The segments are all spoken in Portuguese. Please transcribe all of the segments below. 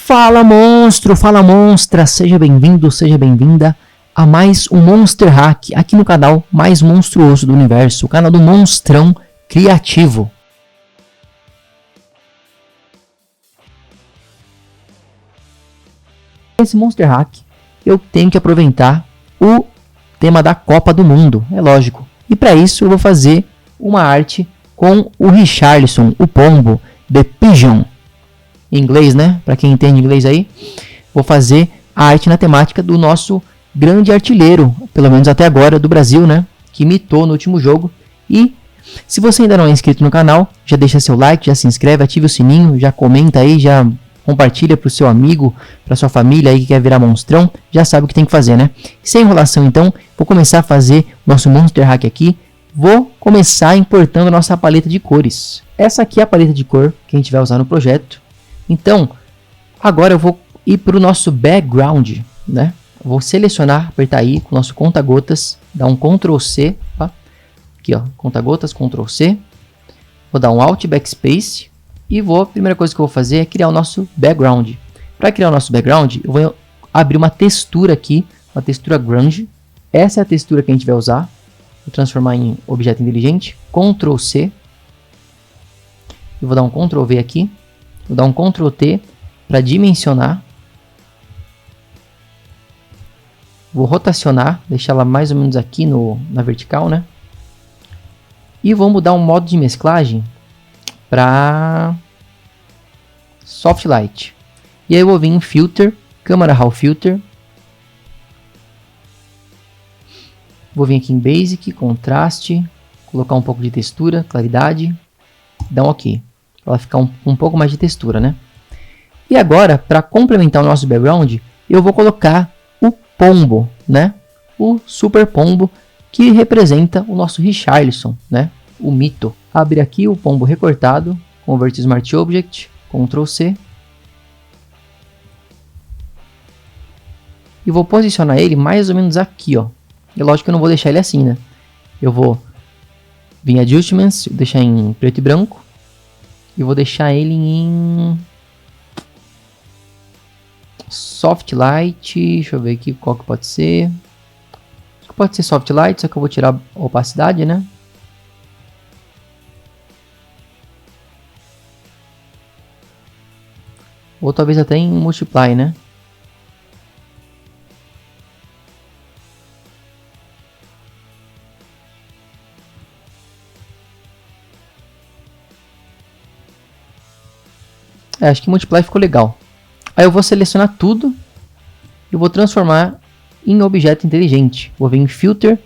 Fala monstro, fala monstra, seja bem-vindo, seja bem-vinda a mais um Monster Hack aqui no canal mais monstruoso do universo, o canal do Monstrão Criativo. Nesse Monster Hack eu tenho que aproveitar o tema da Copa do Mundo, é lógico. E para isso eu vou fazer uma arte com o Richarlison, o pombo, The Pigeon. Em inglês, né? Para quem entende inglês aí, vou fazer a arte na temática do nosso grande artilheiro, pelo menos até agora, do Brasil, né? Que imitou no último jogo. E se você ainda não é inscrito no canal, já deixa seu like, já se inscreve, ative o sininho, já comenta aí, já compartilha para o seu amigo, para sua família aí que quer virar monstrão, já sabe o que tem que fazer, né? Sem enrolação então, vou começar a fazer o nosso Monster Hack aqui. Vou começar importando a nossa paleta de cores. Essa aqui é a paleta de cor que a gente vai usar no projeto. Então, agora eu vou ir para o nosso background, né? Vou selecionar, apertar aí com o nosso conta-gotas, dar um Ctrl C, tá? Aqui ó, conta-gotas, Ctrl C. Vou dar um Alt Backspace e a primeira coisa que eu vou fazer é criar o nosso background. Para criar o nosso background, eu vou abrir uma textura aqui, uma textura grunge. Essa é a textura que a gente vai usar. Vou transformar em objeto inteligente, Ctrl C. E vou dar um Ctrl V aqui. Vou dar um Ctrl T para dimensionar. Vou rotacionar, deixar ela mais ou menos aqui na vertical, né? E vou mudar o modo de mesclagem para Soft Light. E aí eu vou vir em Filter, Camera Raw Filter. Vou vir aqui em Basic, Contraste, colocar um pouco de textura, claridade, dar um OK. Para ela ficar um pouco mais de textura, né? E agora, para complementar o nosso background, eu vou colocar o pombo, né? O super pombo que representa o nosso Richarlison, né? O mito. Abrir aqui o pombo recortado, Convert Smart Object, Ctrl C. E vou posicionar ele mais ou menos aqui, ó. É lógico que eu não vou deixar ele assim, né? Eu vou vir em Adjustments, deixar em preto e branco. E vou deixar ele em Soft Light. Deixa eu ver aqui qual que pode ser. Pode ser Soft Light, só que eu vou tirar a opacidade, né? Ou talvez até em Multiply, né? Acho que Multiply ficou legal. Aí eu vou selecionar tudo e vou transformar em objeto inteligente. Vou vir em Filter,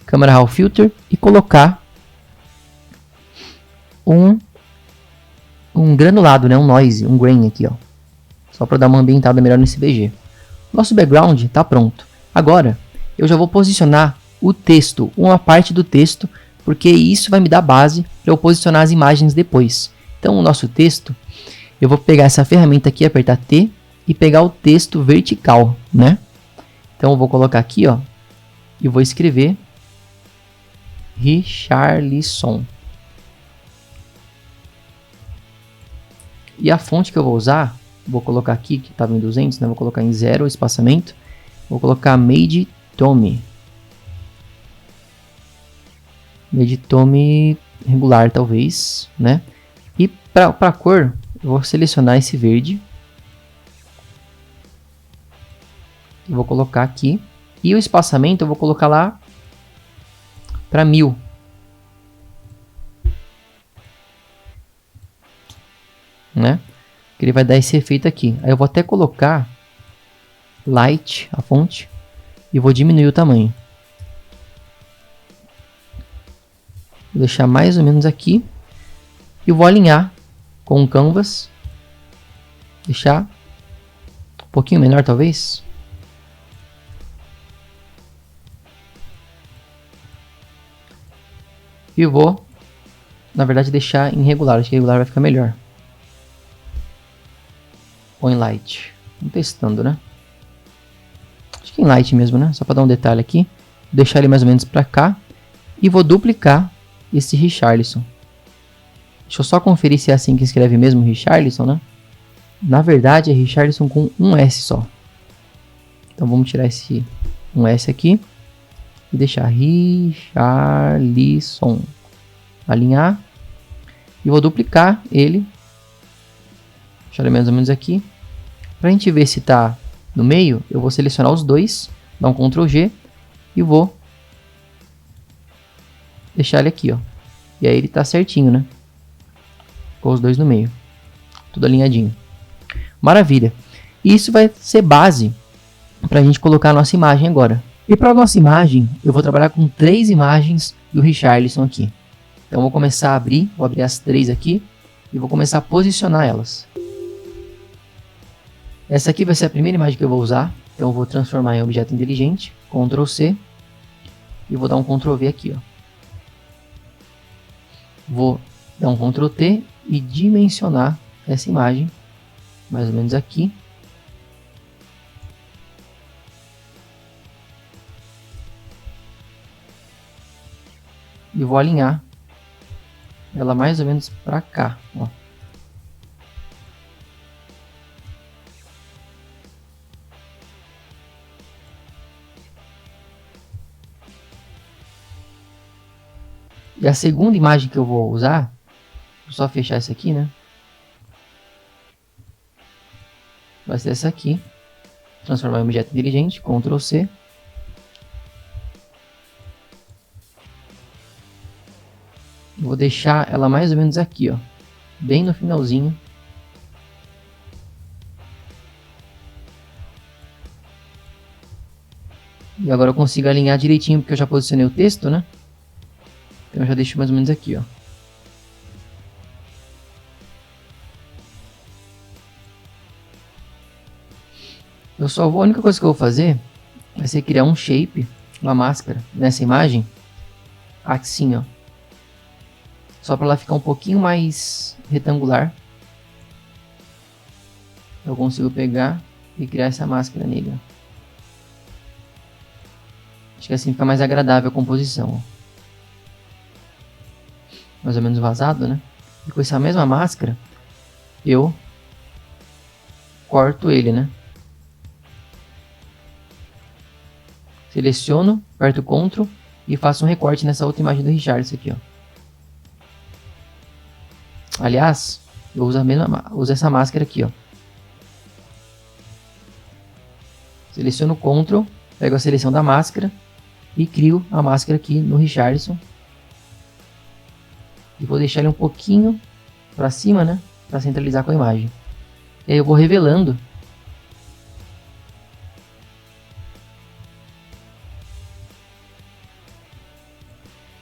Camera Raw Filter e colocar um granulado, né? Um noise, um grain aqui, ó. Só para dar uma ambientada melhor nesse BG. Nosso background está pronto. Agora eu já vou posicionar o texto, uma parte do texto, porque isso vai me dar base para eu posicionar as imagens depois. Então o nosso texto, eu vou pegar essa ferramenta aqui, apertar T e pegar o texto vertical, né? Então eu vou colocar aqui, ó, e vou escrever Richarlison. E a fonte que eu vou usar, vou colocar aqui, que estava em 200, né? Vou colocar em 0 o espaçamento. Vou colocar Made Tommy. Made Tommy regular, talvez, né? E para a cor, eu vou selecionar esse verde. Eu vou colocar aqui. E o espaçamento eu vou colocar lá para 1000. Né? Que ele vai dar esse efeito aqui. Aí eu vou até colocar Light, a fonte. E vou diminuir o tamanho. Vou deixar mais ou menos aqui. E vou alinhar com o Canvas, deixar um pouquinho menor talvez. E vou, na verdade, deixar em regular, acho que regular vai ficar melhor. Ou em Light, vamos testando, né? Acho que em Light mesmo, né? Só para dar um detalhe aqui. Vou deixar ele mais ou menos para cá. E vou duplicar esse Richarlison. Deixa eu só conferir se é assim que escreve mesmo, Richarlison, né? Na verdade é Richarlison com um S só. Então vamos tirar esse um S aqui e deixar Richarlison. Alinhar. E vou duplicar ele. Deixar ele mais ou menos aqui. Para a gente ver se está no meio, eu vou selecionar os dois. Dar um Ctrl G. E vou deixar ele aqui, ó. E aí ele está certinho, né? Com os dois no meio. Tudo alinhadinho. Maravilha. Isso vai ser base para a gente colocar a nossa imagem agora. E para a nossa imagem, eu vou trabalhar com 3 imagens do Richarlison aqui. Então eu vou começar a abrir, vou abrir as 3 aqui e vou começar a posicionar elas. Essa aqui vai ser a primeira imagem que eu vou usar, então eu vou transformar em objeto inteligente, Ctrl C, e vou dar um Ctrl V aqui, ó. Vou dar um Ctrl T e dimensionar essa imagem, mais ou menos aqui. E vou alinhar ela mais ou menos para cá, ó. E a segunda imagem que eu vou usar, vou só fechar essa aqui, né? Vai ser essa aqui. Transformar em objeto inteligente, Ctrl C. Vou deixar ela mais ou menos aqui, ó. Bem no finalzinho. E agora eu consigo alinhar direitinho, porque eu já posicionei o texto, né? Então eu já deixo mais ou menos aqui, ó. A única coisa que eu vou fazer vai ser criar um shape, uma máscara nessa imagem, assim, ó. Só para ela ficar um pouquinho mais retangular. Eu consigo pegar e criar essa máscara nele, ó. Acho que assim fica mais agradável a composição, ó. Mais ou menos vazado, né? E com essa mesma máscara, eu corto ele, né? Seleciono, aperto Ctrl e faço um recorte nessa outra imagem do Richarlison aqui, ó. Aliás, eu uso essa máscara aqui, ó. Seleciono Ctrl, pego a seleção da máscara e crio a máscara aqui no Richarlison. E vou deixar ele um pouquinho para cima, né? Para centralizar com a imagem. E aí eu vou revelando.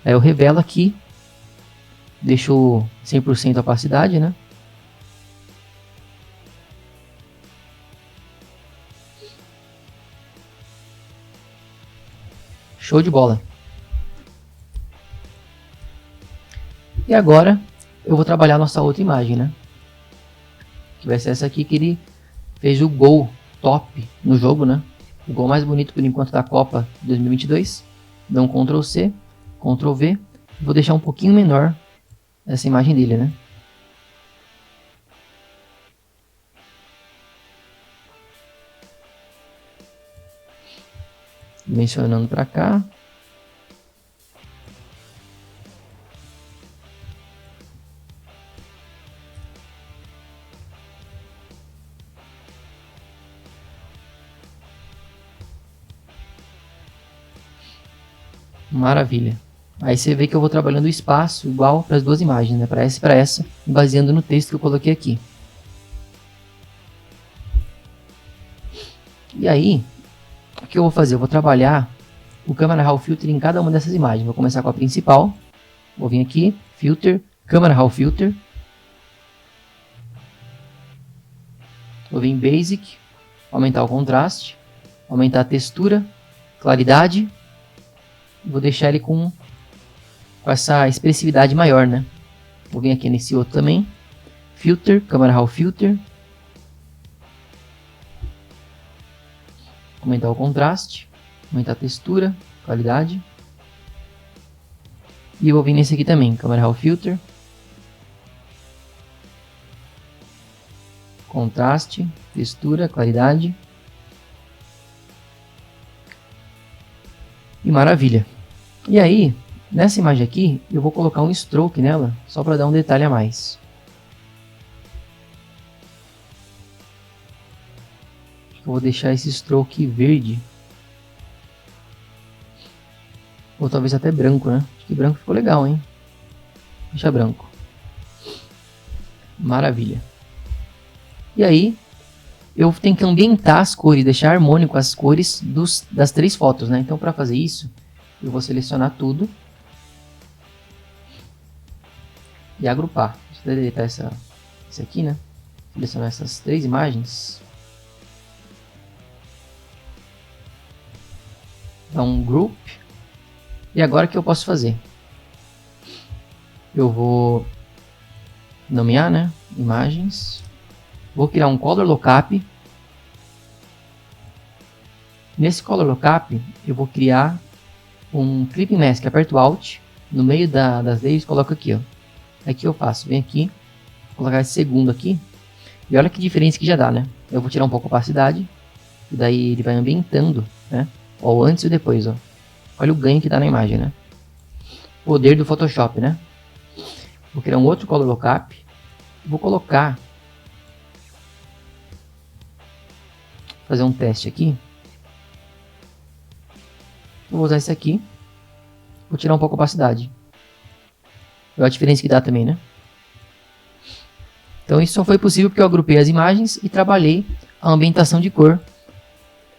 Aí eu revelo aqui. Deixo 100% a opacidade, né? Show de bola. E agora eu vou trabalhar a nossa outra imagem, né? Que vai ser essa aqui que ele fez o gol top no jogo, né? O gol mais bonito por enquanto da Copa 2022. Dá um Ctrl C, Ctrl V. Vou deixar um pouquinho menor essa imagem dele, né? Dimensionando para cá. Maravilha. Aí você vê que eu vou trabalhando o espaço igual para as duas imagens, né? Para essa e para essa, baseando no texto que eu coloquei aqui. E aí, o que eu vou fazer? Eu vou trabalhar o Camera Raw Filter em cada uma dessas imagens. Vou começar com a principal. Vou vir aqui, Filter, Camera Raw Filter. Vou vir em Basic, aumentar o contraste, aumentar a textura, claridade. Vou deixar ele com essa expressividade maior, né? Vou vir aqui nesse outro também. Filter, Camera Raw Filter. Aumentar o contraste, aumentar a textura, qualidade. E eu vou vir nesse aqui também, Camera Raw Filter. contraste, textura, claridade. E maravilha. E aí, nessa imagem aqui, eu vou colocar um stroke nela, só para dar um detalhe a mais. Acho que eu vou deixar esse stroke verde. Ou talvez até branco, né? Acho que branco ficou legal, hein? Deixa branco. Maravilha. E aí, eu tenho que ambientar as cores, deixar harmônico as cores das 3 fotos, né? Então, para fazer isso, eu vou selecionar tudo e agrupar. Deixa eu deletar esse aqui, né? Selecionar essas 3 imagens. Dar um group. E agora o que eu posso fazer? Eu vou nomear, né? Imagens. Vou criar um Color Lookup. Nesse Color Lookup, eu vou criar um Clipping Mask. Aperto Alt, no meio das layers, coloco aqui, ó. Aqui eu faço, vem aqui, vou colocar esse segundo aqui. E olha que diferença que já dá, né? Eu vou tirar um pouco a opacidade. E daí ele vai ambientando, né? Ó, o antes e o depois, ó. Olha o ganho que dá na imagem, né? Poder do Photoshop, né? Vou criar um outro Color Lookup. Vou colocar... fazer um teste aqui. Vou usar esse aqui. Vou tirar um pouco a opacidade. Olha a diferença que dá também, né? Então isso só foi possível porque eu agrupei as imagens e trabalhei a ambientação de cor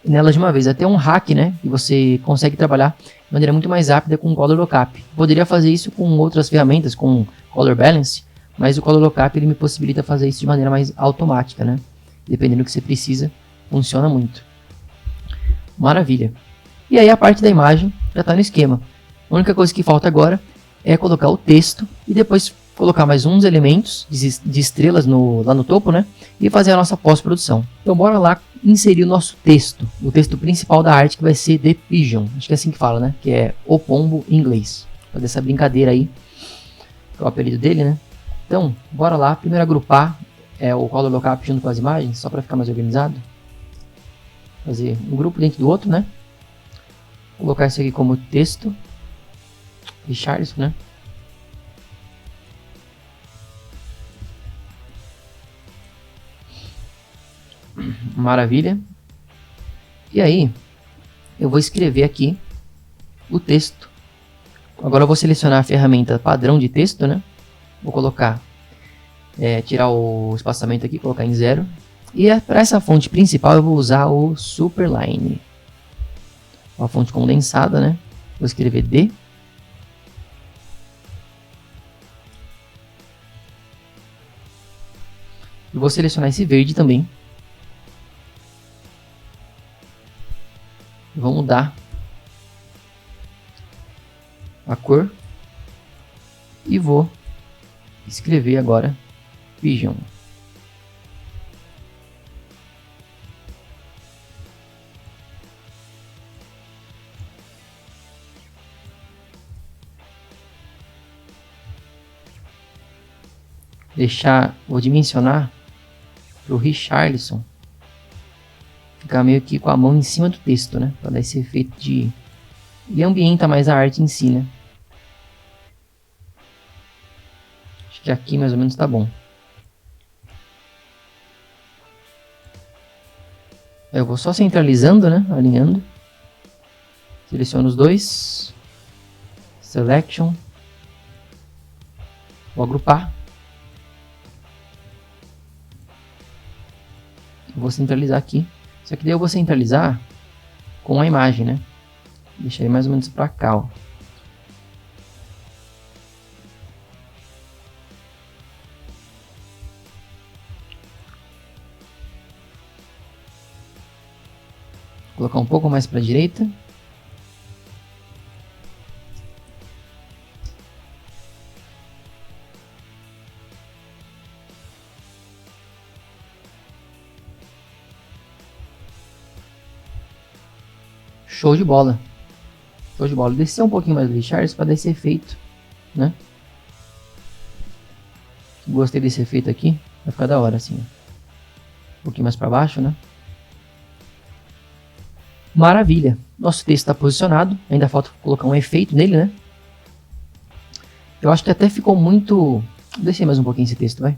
nelas de uma vez. Até um hack, né? Que você consegue trabalhar de maneira muito mais rápida com o Color Lookup. Poderia fazer isso com outras ferramentas, com Color Balance, mas o Color Lookup ele me possibilita fazer isso de maneira mais automática, né? Dependendo do que você precisa, funciona muito. Maravilha. E aí a parte da imagem já está no esquema. A única coisa que falta agora é colocar o texto e depois colocar mais uns elementos de estrelas lá no topo, né? E fazer a nossa pós-produção. Então bora lá inserir o nosso texto. O texto principal da arte que vai ser The Pigeon. Acho que é assim que fala, né? Que é o pombo em inglês. Fazer essa brincadeira aí. Que é o apelido dele, né? Então, bora lá. Primeiro agrupar o Color Lookup junto com as imagens, só para ficar mais organizado. Fazer um grupo dentro do outro, né? Colocar isso aqui como texto. Richardson, né? Maravilha. E aí, eu vou escrever aqui o texto. Agora eu vou selecionar a ferramenta padrão de texto, né? Vou colocar, tirar o espaçamento aqui, colocar em 0. E para essa fonte principal eu vou usar o Superline. Uma fonte condensada, né? Vou escrever D. E vou selecionar esse verde também. Vou mudar a cor. E vou escrever agora Pigeon. Vou dimensionar para o Richardson ficar meio que com a mão em cima do texto, né? Para dar esse efeito de... E ambienta mais a arte em si, né? Acho que aqui mais ou menos tá bom. Eu vou só centralizando, né? Alinhando. Seleciono os dois. Selection. Vou agrupar. Vou centralizar aqui. Só que daí eu vou centralizar com a imagem, né? Deixar ele mais ou menos pra cá, ó. Vou colocar um pouco mais pra direita. Show de bola. Show de bola. Descer um pouquinho mais do Richardson para dar esse efeito, né? Gostei desse efeito aqui. Vai ficar da hora assim. Um pouquinho mais para baixo, né? Maravilha. Nosso texto está posicionado. Ainda falta colocar um efeito nele, né? Eu acho que até ficou muito... Deixei mais um pouquinho esse texto, vai.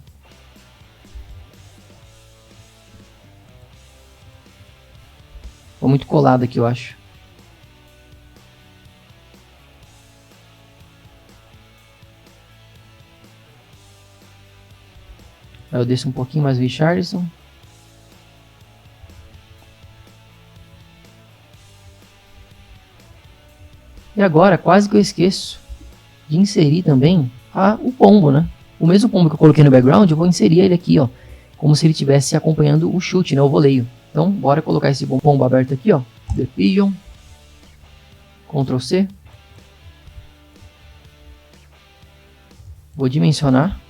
Ficou muito colado aqui, eu acho. Aí eu desço um pouquinho mais o Richarlison. E agora, quase que eu esqueço de inserir também o pombo, né? O mesmo pombo que eu coloquei no background, eu vou inserir ele aqui, ó. Como se ele estivesse acompanhando o chute, né? O voleio. Então, bora colocar esse pombo aberto aqui, ó. The Pigeon. Ctrl C. Vou dimensionar.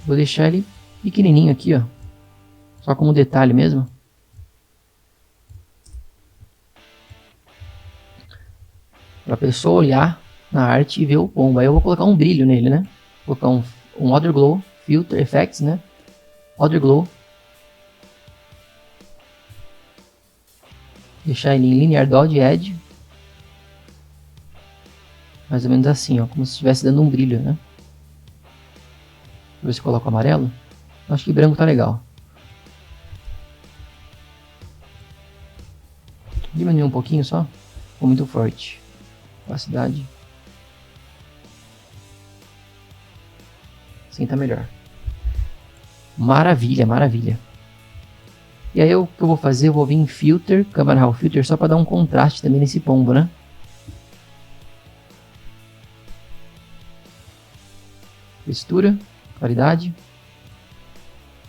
Vou deixar ele pequenininho aqui, ó. Só como detalhe mesmo. Para a pessoa olhar na arte e ver o pombo. Aí eu vou colocar um brilho nele, né? Vou colocar um Other Glow Filter Effects, né? Other Glow. Deixar ele em Linear Dodge Edge. Mais ou menos assim, ó. Como se estivesse dando um brilho, né? Deixa eu ver se eu coloco amarelo. Acho que branco tá legal. Diminuir um pouquinho só. Ficou muito forte. Opacidade. Assim tá melhor. Maravilha, maravilha. E aí o que eu vou fazer? Eu vou vir em Filter, Camera Raw Filter, só para dar um contraste também nesse pombo, né? Textura, claridade.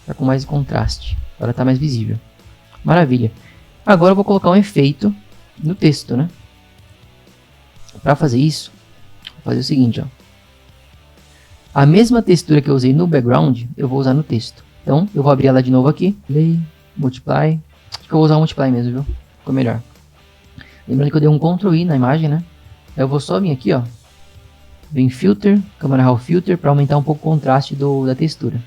Tá com mais contraste. Agora tá mais visível. Maravilha. Agora eu vou colocar um efeito no texto, né? Para fazer isso, vou fazer o seguinte, ó. A mesma textura que eu usei no background, eu vou usar no texto. Então, eu vou abrir ela de novo aqui. Play, Multiply. Acho que eu vou usar o Multiply mesmo, viu? Ficou melhor. Lembrando que eu dei um Ctrl I na imagem, né? Eu vou só vir aqui, ó. Vem Filter, Camera Raw Filter, para aumentar um pouco o contraste da textura.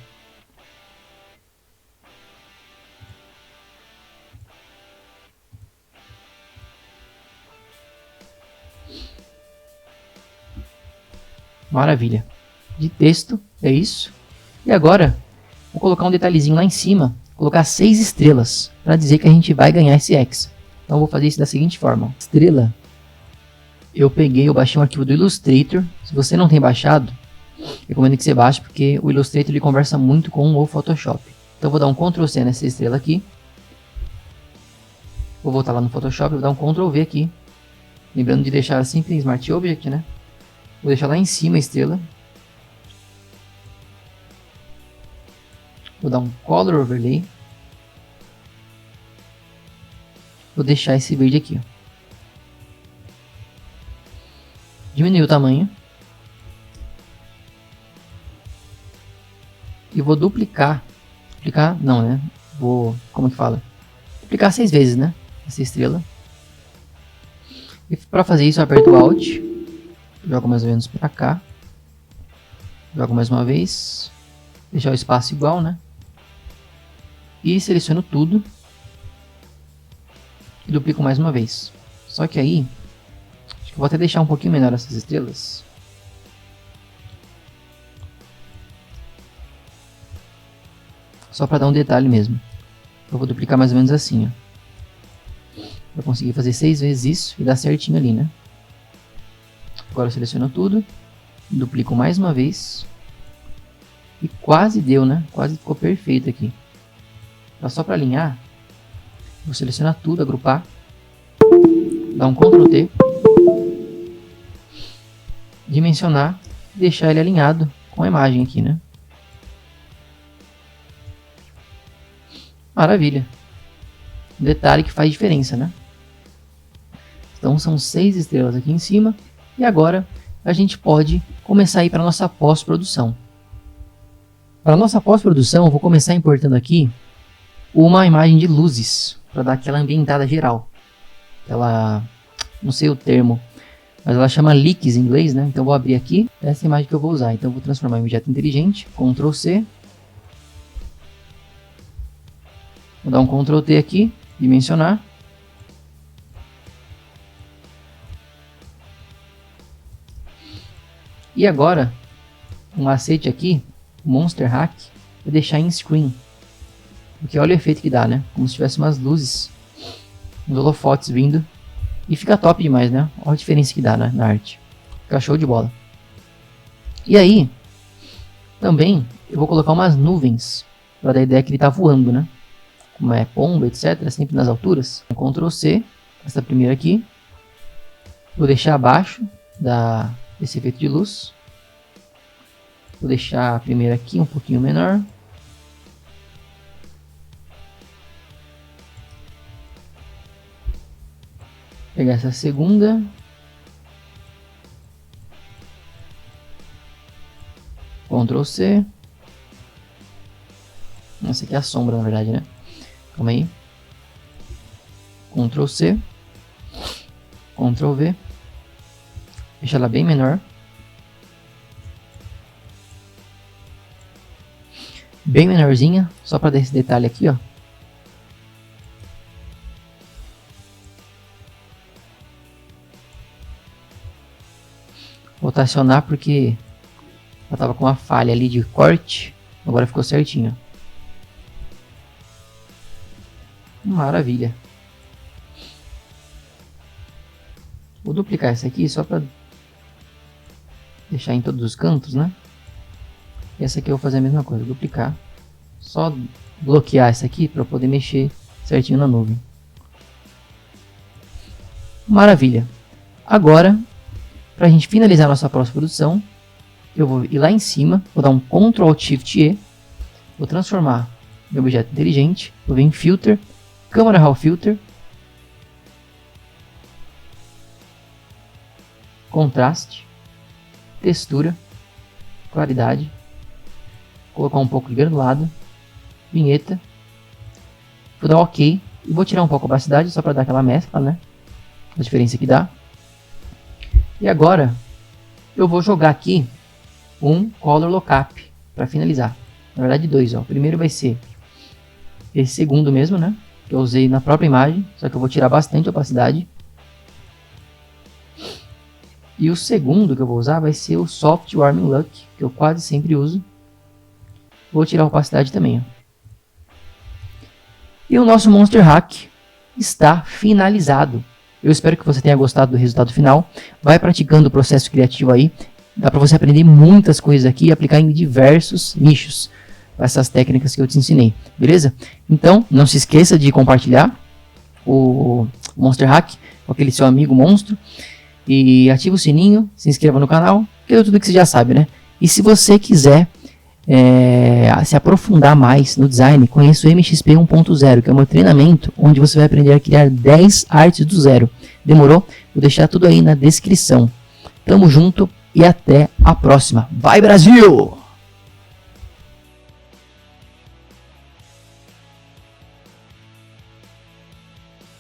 Maravilha. De texto, é isso. E agora, vou colocar um detalhezinho lá em cima. Colocar 6 estrelas, para dizer que a gente vai ganhar esse X. Então, eu vou fazer isso da seguinte forma. Estrela. Eu baixei um arquivo do Illustrator. Se você não tem baixado, recomendo que você baixe, porque o Illustrator ele conversa muito com o Photoshop. Então, eu vou dar um Ctrl C nessa estrela aqui. Vou voltar lá no Photoshop, vou dar um Ctrl V aqui. Lembrando de deixar sempre em Smart Object, né? Vou deixar lá em cima a estrela. Vou dar um Color Overlay. Vou deixar esse verde aqui, ó. Diminuir o tamanho. E vou duplicar. Duplicar, não, né? Como que fala? Duplicar 6 vezes, né? Essa estrela. E para fazer isso, eu aperto o Alt. Jogo mais ou menos para cá. Jogo mais uma vez. Deixar o espaço igual, né? E seleciono tudo. E duplico mais uma vez. Só que aí, acho que eu vou até deixar um pouquinho menor essas estrelas. Só para dar um detalhe mesmo. Eu vou duplicar mais ou menos assim, ó. Para conseguir fazer 6 vezes isso e dar certinho ali, né? Agora eu seleciono tudo. Duplico mais uma vez. E quase deu, né? Quase ficou perfeito aqui. Então, só para alinhar, vou selecionar tudo, agrupar. Dar um Ctrl T. Dimensionar. E deixar ele alinhado com a imagem aqui, né? Maravilha. Um detalhe que faz diferença, né? Então são 6 estrelas aqui em cima. E agora a gente pode começar a ir para a nossa pós-produção. Para a nossa pós-produção, eu vou começar importando aqui uma imagem de luzes, para dar aquela ambientada geral. Não sei o termo, mas ela chama Leaks em inglês, né? Então vou abrir aqui, essa imagem que eu vou usar. Então vou transformar em objeto inteligente, Ctrl C. Vou dar um Ctrl T aqui, dimensionar. E agora, um macete aqui, Monster Hack, vou deixar em Screen. Porque olha o efeito que dá, né? Como se tivesse umas luzes, uns holofotes vindo. E fica top demais, né? Olha a diferença que dá, né, na arte. Fica show de bola. E aí, também, eu vou colocar umas nuvens, para dar a ideia que ele está voando, né? Como é pombo, etc. Sempre nas alturas. Ctrl C, essa primeira aqui. Vou deixar abaixo desse efeito de luz. Vou deixar a primeira aqui um pouquinho menor. Pegar essa segunda. Ctrl C. Essa aqui é a sombra, na verdade, né? Calma aí. Ctrl C. Ctrl V. Deixa ela bem menor. Bem menorzinha, só para dar esse detalhe aqui, ó. Vou rotacionar porque ela tava com uma falha ali de corte, agora ficou certinho. Maravilha. Vou duplicar essa aqui só para deixar em todos os cantos, né? E essa aqui eu vou fazer a mesma coisa, duplicar. Só bloquear essa aqui para eu poder mexer certinho na nuvem. Maravilha. Agora, para a gente finalizar nossa pós-produção, eu vou ir lá em cima, vou dar um Ctrl Alt Shift E, vou transformar meu objeto inteligente, vou vir em Filter, Camera Raw Filter, Contraste, Textura, Claridade, colocar um pouco de granulado, vinheta, vou dar OK e vou tirar um pouco a opacidade só para dar aquela mescla, né? A diferença que dá. E agora eu vou jogar aqui um Color Lookup para finalizar. Na verdade dois, ó. O primeiro vai ser esse segundo mesmo, né? Que eu usei na própria imagem, só que eu vou tirar bastante opacidade. E o segundo que eu vou usar vai ser o Soft Warming Look, que eu quase sempre uso. Vou tirar a opacidade também, ó. E o nosso Monster Hack está finalizado. Eu espero que você tenha gostado do resultado final. Vai praticando o processo criativo aí. Dá para você aprender muitas coisas aqui e aplicar em diversos nichos. Essas técnicas que eu te ensinei, beleza? Então, não se esqueça de compartilhar o Monster Hack com aquele seu amigo monstro. E ativa o sininho, se inscreva no canal, que é tudo que você já sabe, né? E se você quiser se aprofundar mais no design, conheça o MXP 1.0, que é o meu treinamento, onde você vai aprender a criar 10 artes do zero. Demorou? Vou deixar tudo aí na descrição. Tamo junto e até a próxima. Vai, Brasil!